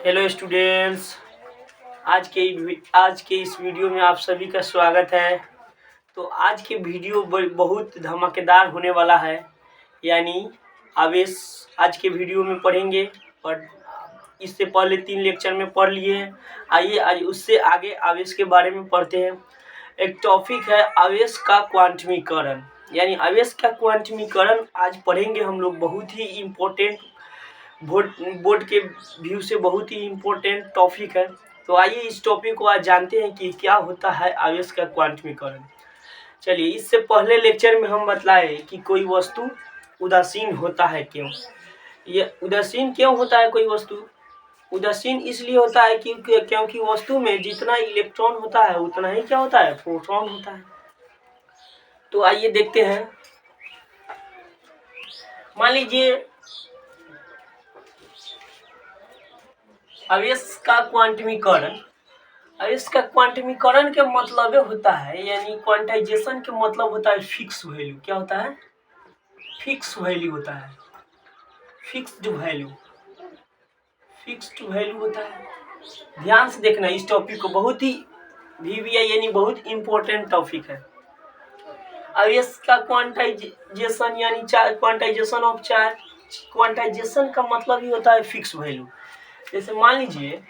Hello students. आज के इस वीडियो में आप सभी का स्वागत है। तो आज के वीडियो बहुत धमाकेदार होने वाला है, यानी आवेश आज के वीडियो में पढ़ेंगे। और इससे पहले 3 लेक्चर में पढ़ लिए हैं। आइए आज उससे आगे आवेश के बारे में पढ़ते हैं। एक टॉपिक है आवेश का क्वांटमीकरण, यानी आवेश का क्वांटमीकरण आज पढ़ेंगे हम लोग। बहुत ही इम्पोर्टेंट बोर्ड के व्यू से बहुत ही इम्पोर्टेंट टॉपिक है। तो आइए इस टॉपिक को आज जानते हैं कि क्या होता है आवेश का क्वांटमीकरण। चलिए, इससे पहले लेक्चर में हम बतलाए कि कोई वस्तु उदासीन होता है क्यों। ये उदासीन क्यों होता है? कोई वस्तु उदासीन इसलिए होता है क्योंकि वस्तु में जितना इलेक्ट्रॉन होता है उतना ही क्या होता है, प्रोटॉन होता है। तो आइए देखते हैं। मान लीजिए आवेश का क्वांटमीकरण। आवेश का क्वांटमीकरण के मतलब होता है, यानी क्वांटाइजेशन के मतलब होता है फिक्स वैल्यू। क्या होता है? फिक्स वैल्यू होता है। फिक्स्ड वैल्यू होता है। ध्यान से देखना इस टॉपिक को, बहुत ही VVI यानी बहुत इंपॉर्टेंट टॉपिक है। आवेश का क्वांटाइजेशन यानी क्वांटाइजेशन ऑफ चार्ज। क्वांटाइजेशन का मतलब ही होता है फिक्स वैल्यू। जैसे मान लीजिए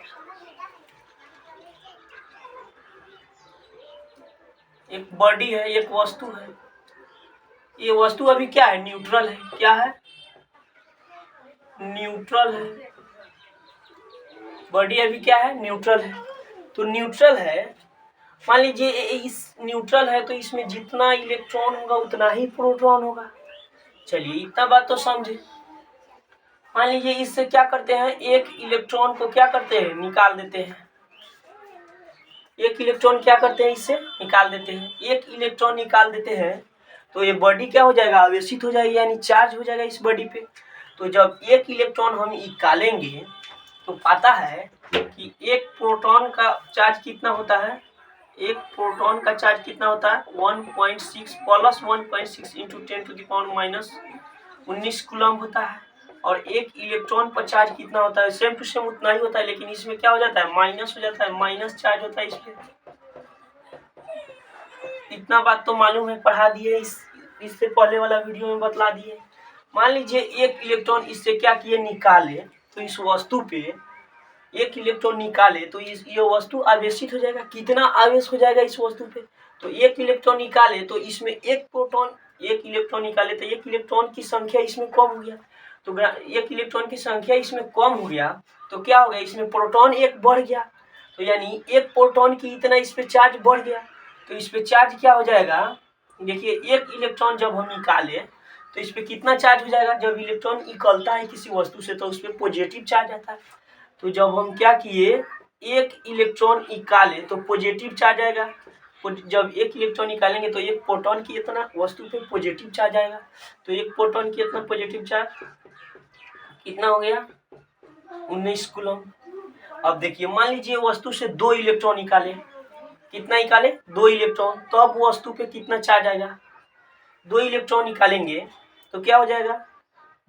एक बॉडी है, एक वस्तु है। ये वस्तु अभी क्या है? न्यूट्रल है। क्या है? न्यूट्रल है। बॉडी अभी क्या है? न्यूट्रल है। तो न्यूट्रल है, मान लीजिए इस न्यूट्रल है तो इसमें जितना इलेक्ट्रॉन होगा उतना ही प्रोटॉन होगा। चलिए इतना बात तो समझे। मान लीजिए इससे क्या करते हैं, एक इलेक्ट्रॉन को क्या करते हैं, निकाल देते हैं। एक इलेक्ट्रॉन क्या करते हैं, इससे निकाल देते हैं। एक इलेक्ट्रॉन निकाल देते हैं तो ये बॉडी क्या हो जाएगा, आवेशित हो जाएगी, यानी चार्ज हो जाएगा इस बॉडी पे। तो जब एक इलेक्ट्रॉन हम निकालेंगे तो पता है कि एक प्रोटॉन का चार्ज कितना होता है। एक प्रोटॉन का चार्ज कितना होता है, 1.6 प्लस 1.6 इंटू 10⁻19 कूलम होता है। और एक इलेक्ट्रॉन पर चार्ज कितना होता है, सेम टू सेम उतना ही होता है, लेकिन इसमें क्या हो जाता है, माइनस हो जाता है, माइनस चार्ज होता है इसमें। इतना बात तो मालूम है, पढ़ा दिए, इससे पहले वाला वीडियो में बतला दिए। मान लीजिए एक इलेक्ट्रॉन इससे क्या किए, निकाले, तो इस वस्तु पे एक इलेक्ट्रॉन निकाले तो ये वस्तु आवेशित हो जाएगा। कितना आवेश हो जाएगा इस वस्तु पे? तो एक इलेक्ट्रॉन निकाले तो इसमें एक इलेक्ट्रॉन निकाले तो एक इलेक्ट्रॉन की संख्या इसमें कम हो गया। तो एक इलेक्ट्रॉन की संख्या इसमें कम हो गया तो क्या हो गया, इसमें प्रोटॉन एक बढ़ गया। तो यानी एक प्रोटॉन की इतना इस पे चार्ज बढ़ गया। तो इस पे चार्ज क्या हो जाएगा, देखिए एक इलेक्ट्रॉन जब हम निकाले तो इस पे कितना चार्ज हो जाएगा। जब इलेक्ट्रॉन निकलता है किसी वस्तु से तो उस पर पॉजिटिव चार्ज आता है। तो जब हम क्या किए, एक इलेक्ट्रॉन निकाले तो पॉजिटिव चार्ज आएगा। जब एक इलेक्ट्रॉन निकालेंगे तो एक प्रोटॉन की इतना वस्तु पे पॉजिटिव चार्ज आएगा। तो एक प्रोटॉन की इतना पॉजिटिव चार्ज कितना हो गया, 19 कूलम। अब देखिए मान लीजिए वस्तु से 2 इलेक्ट्रॉन निकाले। कितना निकाले, 2 इलेक्ट्रॉन। तो अब वस्तु पे कितना चार्ज आएगा, 2 इलेक्ट्रॉन निकालेंगे तो क्या हो जाएगा,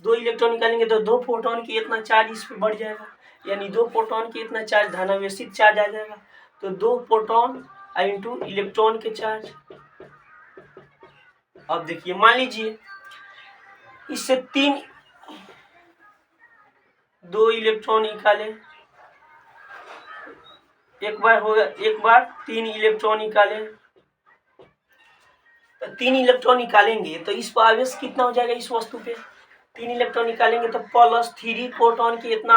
2 इलेक्ट्रॉन निकालेंगे तो 2 प्रोटॉन की इतना चार्ज इस पे बढ़ जाएगा, यानी 2 प्रोटॉन की इतना चार्ज धनावेशित चार्ज आ जाएगा। तो 2 प्रोटॉन इंटू इलेक्ट्रॉन के चार्ज। अब देखिए मान लीजिए इससे 2 इलेक्ट्रॉन निकाले, एक बार 3 इलेक्ट्रॉन निकाले। 3 इलेक्ट्रॉन निकालेंगे तो इस पर आवेश कितना हो जाएगा इस वस्तु पे। 3 इलेक्ट्रॉन निकालेंगे तो प्लस 3 प्रोटॉन की इतना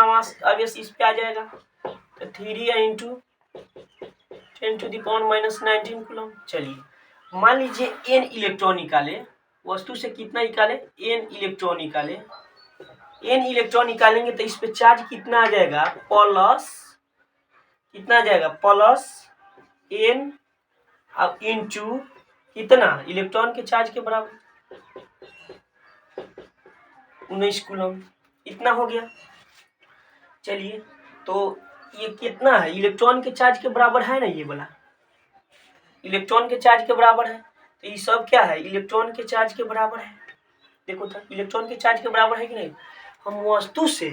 आवेश इस पे आ जाएगा। तो 3 इंटू 10⁻⁻19 कूलम। चलिए मान लीजिए n इलेक्ट्रॉन निकाले, वस्तु से कितना निकाले, n इलेक्ट्रॉन निकाले। n इलेक्ट्रॉन निकालेंगे तो इस पे चार्ज कितना आ जाएगा, प्लस कितना आ जाएगा, प्लस n अब इंटू कितना, इलेक्ट्रॉन के चार्ज के बराबर 19 कूलम। इतना हो गया। चलिए तो ये कितना है, इलेक्ट्रॉन के चार्ज के बराबर है ना, ये वाला इलेक्ट्रॉन के चार्ज के बराबर है। तो ये सब क्या है, इलेक्ट्रॉन के चार्ज के बराबर है। देखो तो इलेक्ट्रॉन के चार्ज के बराबर है कि नहीं। हम वस्तु से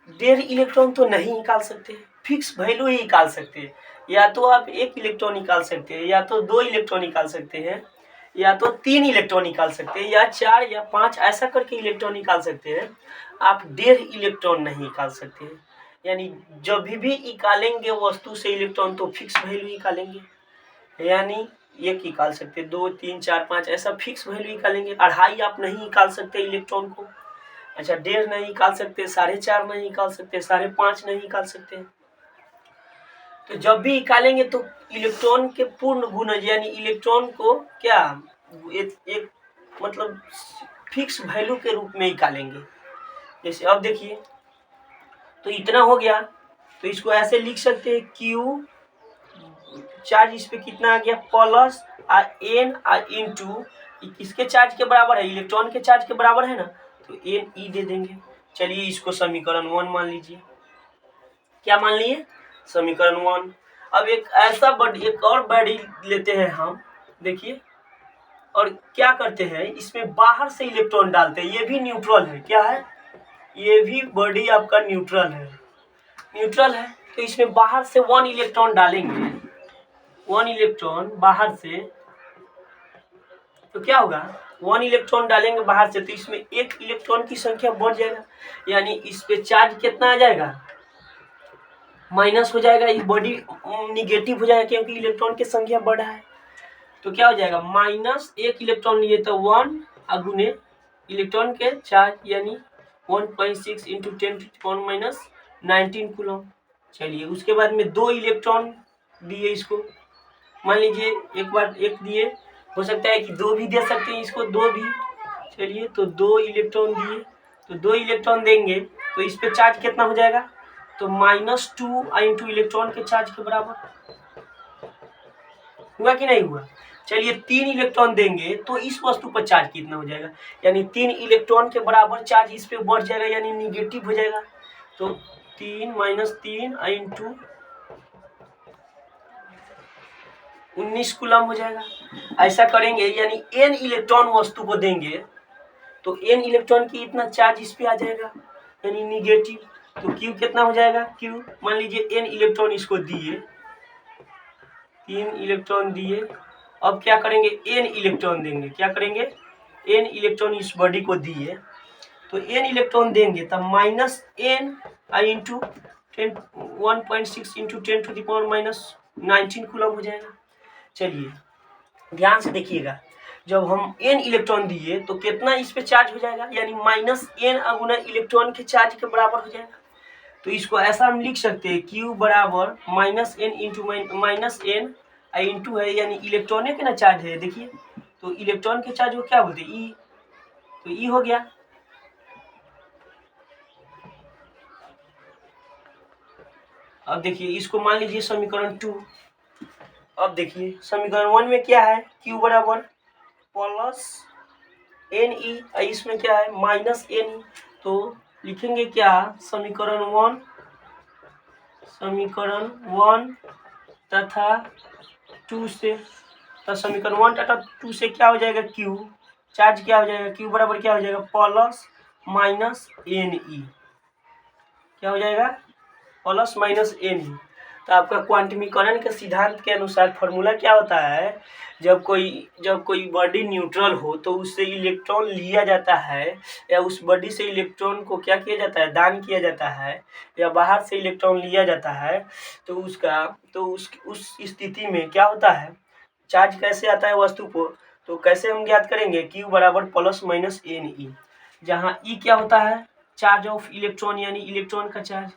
1.5 इलेक्ट्रॉन तो नहीं निकाल सकते, फिक्स वैल्यू ही निकाल सकते हैं। या तो आप 1 इलेक्ट्रॉन निकाल सकते हैं, या तो 2 इलेक्ट्रॉन निकाल सकते हैं, या तो 3 इलेक्ट्रॉन निकाल सकते हैं, या 4 या 5 ऐसा करके इलेक्ट्रॉन निकाल सकते हैं। आप 1.5 इलेक्ट्रॉन नहीं निकाल सकते हैं। यानी जब भी निकालेंगे वस्तु से इलेक्ट्रॉन तो फिक्स वैल्यू निकालेंगे, यानी 1 निकाल सकते, 2 3 4 5 ऐसा फिक्स वैल्यू निकालेंगे। 2.5 आप नहीं निकाल सकते इलेक्ट्रॉन को। अच्छा, 1.5 नहीं निकाल सकते, 4.5 नहीं निकाल सकते, 5.5 नहीं निकाल सकते। तो जब भी निकालेंगे तो इलेक्ट्रॉन के पूर्ण गुणज यानी इलेक्ट्रॉन को क्या एक मतलब फिक्स वैल्यू के रूप में निकालेंगे। जैसे अब देखिए, तो इतना हो गया, तो इसको ऐसे लिख सकते हैं क्यू, चार्ज इस पे कितना आ गया प्लस एन इंटू किसके चार्ज के बराबर है, इलेक्ट्रॉन के चार्ज के बराबर है ना, तो एन ई दे देंगे। चलिए इसको समीकरण 1 मान लीजिए। क्या मान लिए, समीकरण 1। अब एक और बॉडी लेते हैं हम, देखिए, और क्या करते हैं, इसमें बाहर से इलेक्ट्रॉन डालते हैं। ये भी न्यूट्रल है, क्या है, ये भी बॉडी आपका न्यूट्रल है, तो इसमें बाहर से 1 इलेक्ट्रॉन डालेंगे, 1 इलेक्ट्रॉन बाहर से, तो क्या होगा, 1 इलेक्ट्रॉन डालेंगे बाहर से, तो इसमें 1 इलेक्ट्रॉन की संख्या बढ़ जाएगा, यानी इस पे चार्ज कितना आ जाएगा, माइनस हो जाएगा, ये बॉडी निगेटिव हो जाएगा क्योंकि इलेक्ट्रॉन की संख्या बढ़ा है। तो क्या हो जाएगा, माइनस 1 इलेक्ट्रॉन लिए तो 1 अगुने इलेक्ट्रॉन के चार्ज, यानी 1.6 इंटू 10⁻⁻19 कूलम। चलिए उसके बाद में 2 इलेक्ट्रॉन दिए इसको, मान लीजिए एक बार 1 दिए, हो सकता है कि 2 भी दे सकते हैं इसको, 2 भी। चलिए तो 2 इलेक्ट्रॉन दिए, तो 2 इलेक्ट्रॉन देंगे तो इस पे चार्ज कितना हो जाएगा, तो -2 इंटू इलेक्ट्रॉन के चार्ज के बराबर। हुआ कि नहीं हुआ। चलिए 3 इलेक्ट्रॉन देंगे तो इस वस्तु पर चार्ज कितना हो जाएगा, यानी 3 इलेक्ट्रॉन के बराबर चार्ज इस पे बढ़ जाएगा, यानी निगेटिव हो जाएगा। तो 3 - 3 इंटू 19 कूलम हो जाएगा। ऐसा करेंगे, यानी n इलेक्ट्रॉन वस्तु को देंगे तो n इलेक्ट्रॉन की इतना चार्ज इस पे आ जाएगा, यानी निगेटिव। तो Q कितना हो जाएगा, Q मान लीजिए n इलेक्ट्रॉन इसको दिए, 3 इलेक्ट्रॉन दिए। अब क्या करेंगे, n इलेक्ट्रॉन देंगे, क्या करेंगे, n इलेक्ट्रॉन इस बॉडी को दिए, तो n इलेक्ट्रॉन देंगे तब -n इंटू 1.6 इंटू 10⁻⁻19 कूलम हो जाएगा। चलिए ध्यान से देखिएगा, जब हम n इलेक्ट्रॉन दिए तो कितना इस पे चार्ज हो जाएगा, यानी -n अगुना इलेक्ट्रॉन के चार्ज के बराबर हो जाएगा। तो इसको ऐसा हम लिख सकते हैं, Q बराबर -n इंटू -n इंटू है, यानी इलेक्ट्रॉन के ना चार्ज है, देखिए, तो इलेक्ट्रॉन के चार्ज को क्या बोलते हैं, ई, तो ई हो गया। अब देखिए इसको मान लीजिए समीकरण 2। अब देखिए समीकरण 1 में क्या है, Q बराबर प्लस NE, इसमें क्या है -NE, तो लिखेंगे क्या, समीकरण 1 तथा 2 से, तो समीकरण 1 तथा 2 से क्या हो जाएगा, Q चार्ज क्या हो जाएगा, Q बराबर क्या हो जाएगा, प्लस -NE, क्या हो जाएगा, प्लस -NE। तो आपका क्वांटमीकरण के सिद्धांत के अनुसार फॉर्मूला क्या होता है, जब कोई बॉडी न्यूट्रल हो तो उससे इलेक्ट्रॉन लिया जाता है, या उस बॉडी से इलेक्ट्रॉन को क्या किया जाता है, दान किया जाता है, या बाहर से इलेक्ट्रॉन लिया जाता है, तो उस स्थिति में क्या होता है, चार्ज कैसे आता है वस्तु को, तो कैसे हम ज्ञात करेंगे, Q बराबर +-NE, जहाँ E क्या होता है, चार्ज ऑफ इलेक्ट्रॉन, यानी इलेक्ट्रॉन का चार्ज,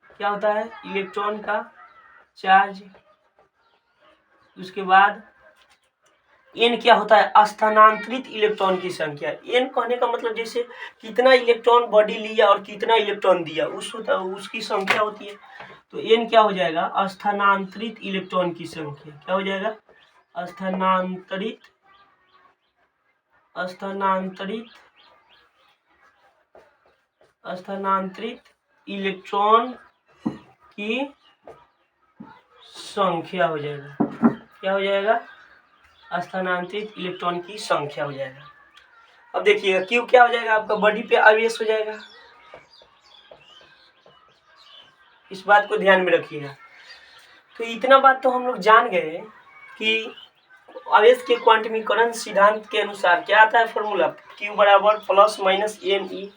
क्या होता है, इलेक्ट्रॉन का चार्ज। उसके बाद n क्या होता है, स्थानांतरित इलेक्ट्रॉन की संख्या। n कहने का मतलब जैसे कितना इलेक्ट्रॉन बॉडी लिया और कितना इलेक्ट्रॉन दिया, उसकी संख्या होती है। तो n क्या हो जाएगा, स्थानांतरित इलेक्ट्रॉन की संख्या, क्या हो जाएगा, स्थानांतरित इलेक्ट्रॉन की संख्या हो जाएगा, क्या हो जाएगा, स्थानांतरित इलेक्ट्रॉन की संख्या हो जाएगा। अब देखिएगा Q क्या हो जाएगा, आपका बॉडी पे आवेश हो जाएगा, इस बात को ध्यान में रखिएगा। तो इतना बात तो हम लोग जान गए कि आवेश के क्वांटमीकरण सिद्धांत के अनुसार क्या आता है फॉर्मूला, Q बराबर plus minus N E.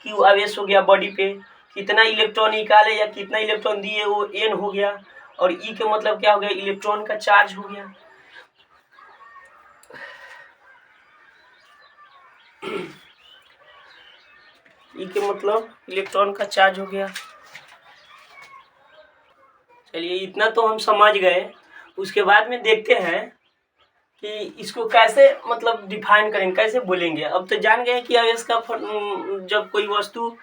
Q आवेश हो गया बॉडी पे, कितना इलेक्ट्रॉन निकाले या कितना इलेक्ट्रॉन दिए वो N हो गया, और E के मतलब क्या हो गया, इलेक्ट्रॉन का चार्ज हो गया। E के मतलब इलेक्ट्रॉन का चार्ज हो गया। चलिए इतना तो हम समझ गए। उसके बाद में देखते हैं कि इसको कैसे मतलब डिफाइन करेंगे, कैसे बोलेंगे। अब तो जान गए कि आवेश का जब कोई वस्तु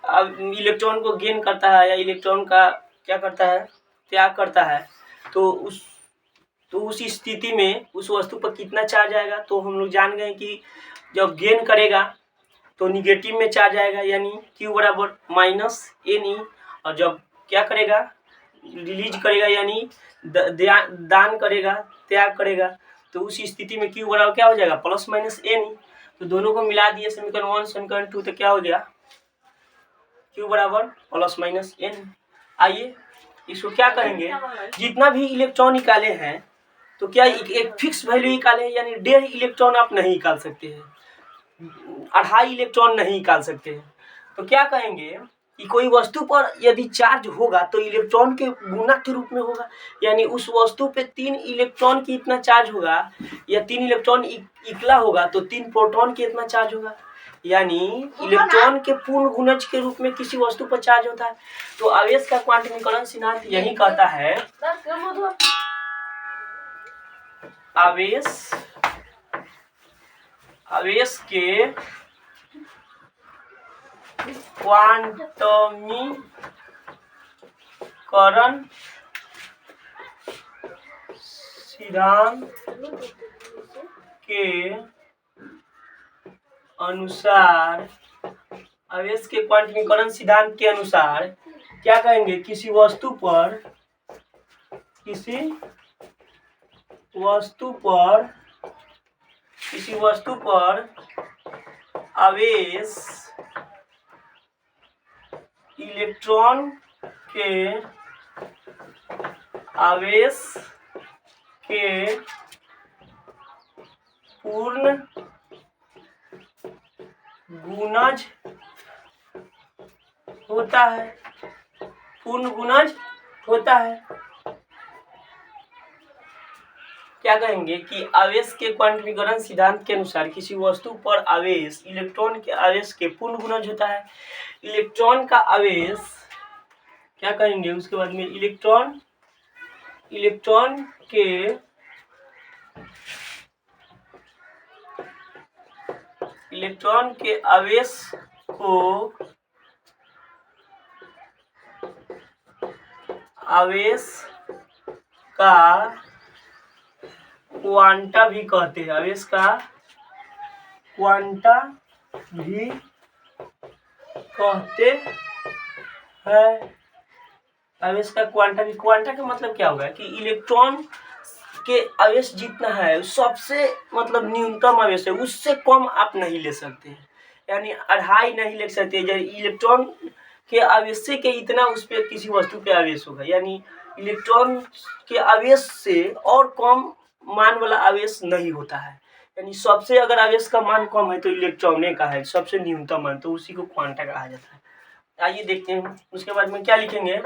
इलेक्ट्रॉन को गेन करता है या इलेक्ट्रॉन का क्या करता है, त्याग करता है, तो उस स्थिति में उस वस्तु पर कितना चार्ज आएगा। तो हम लोग जान गए कि जब गेन करेगा तो निगेटिव में चार्ज आएगा, यानी Q बराबर माइनस एन ई, और जब क्या करेगा, रिलीज करेगा यानी दान करेगा, त्याग करेगा, तो उस स्थिति में Q बराबर क्या हो जाएगा, प्लस माइनस एन ई। तो दोनों को मिला दिए समीकरण 1 समीकरण 2, तो क्या हो गया, Q बराबर प्लस माइनस एन। आइए इसको क्या करेंगे, जितना भी इलेक्ट्रॉन निकाले हैं तो क्या एक फिक्स वैल्यू निकाले, यानी 1.5 इलेक्ट्रॉन आप नहीं निकाल सकते हैं, 2.5 इलेक्ट्रॉन नहीं निकाल सकते हैं। तो क्या कहेंगे कि कोई वस्तु पर यदि चार्ज होगा तो इलेक्ट्रॉन के गुना के रूप में होगा, यानी उस वस्तु पे 3 इलेक्ट्रॉन की इतना चार्ज होगा, या 3 इलेक्ट्रॉन इकला होगा तो 3 प्रोटॉन की इतना चार्ज होगा, यानी इलेक्ट्रॉन के पूर्ण गुणज के रूप में किसी वस्तु पर चार्ज होता है। तो आवेश का क्वांटमीकरण सिद्धांत यही कहता है, आवेश के क्वांटमीकरण सिद्धांत के अनुसार, आवेश के क्वांटमीकरण सिद्धांत के अनुसार क्या कहेंगे, किसी वस्तु पर आवेश इलेक्ट्रॉन के पूर्ण गुणज होता है, क्या कहेंगे कि आवेश के क्वांटमीकरण सिद्धांत के अनुसार किसी वस्तु पर आवेश इलेक्ट्रॉन के आवेश के पूर्ण गुणज होता है। इलेक्ट्रॉन का आवेश क्या कहेंगे, उसके बाद में इलेक्ट्रॉन के आवेश को आवेश का क्वांटा भी कहते हैं, आवेश का क्वांटा भी कहते हैं। आवेश का क्वांटा भी, क्वांटा का मतलब क्या होगा कि इलेक्ट्रॉन के आवेश जितना है सबसे मतलब न्यूनतम आवेश है, उससे कम आप नहीं ले सकते हैं, यानी 2.5 नहीं ले सकते। इलेक्ट्रॉन के आवेश के इतना उस पर किसी वस्तु पे आवेश होगा, यानी इलेक्ट्रॉन के आवेश से और कम मान वाला आवेश नहीं होता है, यानी सबसे अगर आवेश का मान कम है तो इलेक्ट्रॉन का है सबसे न्यूनतम मान, तो उसी को क्वांटा कहा जाता है। आइए देखते हैं उसके बाद में क्या लिखेंगे,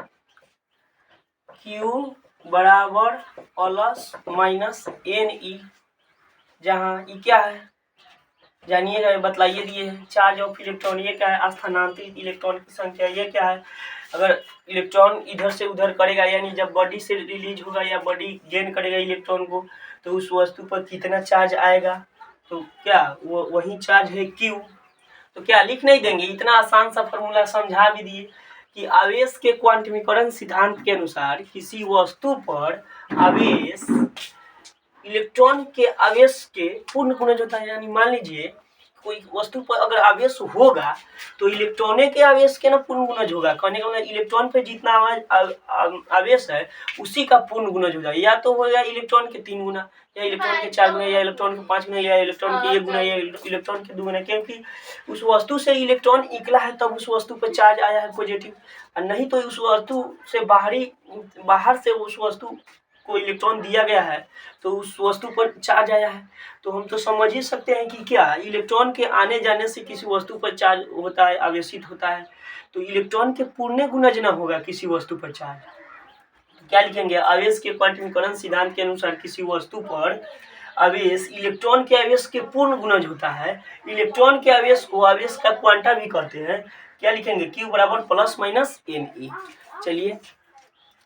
Q बराबर प्लस माइनस एन ई, जहाँ ई क्या है जानिएगा, बतलाइए दिए है, चार्ज ऑफ इलेक्ट्रॉन, ये क्या है, स्थानांतरित इलेक्ट्रॉन की संख्या, ये क्या है, अगर इलेक्ट्रॉन इधर से उधर करेगा, यानी जब बॉडी से रिलीज होगा या बॉडी गेन करेगा इलेक्ट्रॉन को, तो उस वस्तु पर कितना चार्ज आएगा, तो क्या वो वही चार्ज है Q। तो क्या लिख नहीं देंगे, इतना आसान सा फॉर्मूला समझा भी दिए कि आवेश के क्वांटमीकरण सिद्धांत के अनुसार किसी वस्तु पर आवेश इलेक्ट्रॉन के आवेश के पूर्ण गुणज होता है, यानी मान लीजिए कोई वस्तु पर अगर आवेश होगा तो इलेक्ट्रॉन के आवेश के ना पूर्ण गुणज होगा। कहने का मतलब इलेक्ट्रॉन पे जितना आवेश है उसी का पूर्ण गुणज हो जाएगा, या तो होगा इलेक्ट्रॉन के 3 गुना, या इलेक्ट्रॉन के 4 गुना, या इलेक्ट्रॉन के 5 गुना, या इलेक्ट्रॉन के 1 गुना, या इलेक्ट्रॉन के 2 गुना, क्योंकि उस वस्तु से इलेक्ट्रॉन निकला है तब उस वस्तु पर चार्ज आया है पॉजिटिव, और नहीं तो उस वस्तु से बाहर से उस वस्तु को इलेक्ट्रॉन दिया गया है तो उस वस्तु पर चार्ज आया है। तो हम तो समझ ही सकते हैं कि क्या इलेक्ट्रॉन के आने जाने से किसी वस्तु पर चार्ज होता है, आवेशित होता है, तो इलेक्ट्रॉन के पूर्ण गुणज न होगा किसी वस्तु पर चार्ज। तो क्या लिखेंगे, आवेश के क्वांटमीकरण सिद्धांत के अनुसार किसी वस्तु पर आवेश इलेक्ट्रॉन के आवेश के पूर्ण गुणज होता है। इलेक्ट्रॉन के आवेश को आवेश का क्वांटा भी कहते हैं। क्या लिखेंगे, Q बराबर प्लस माइनस Na। चलिए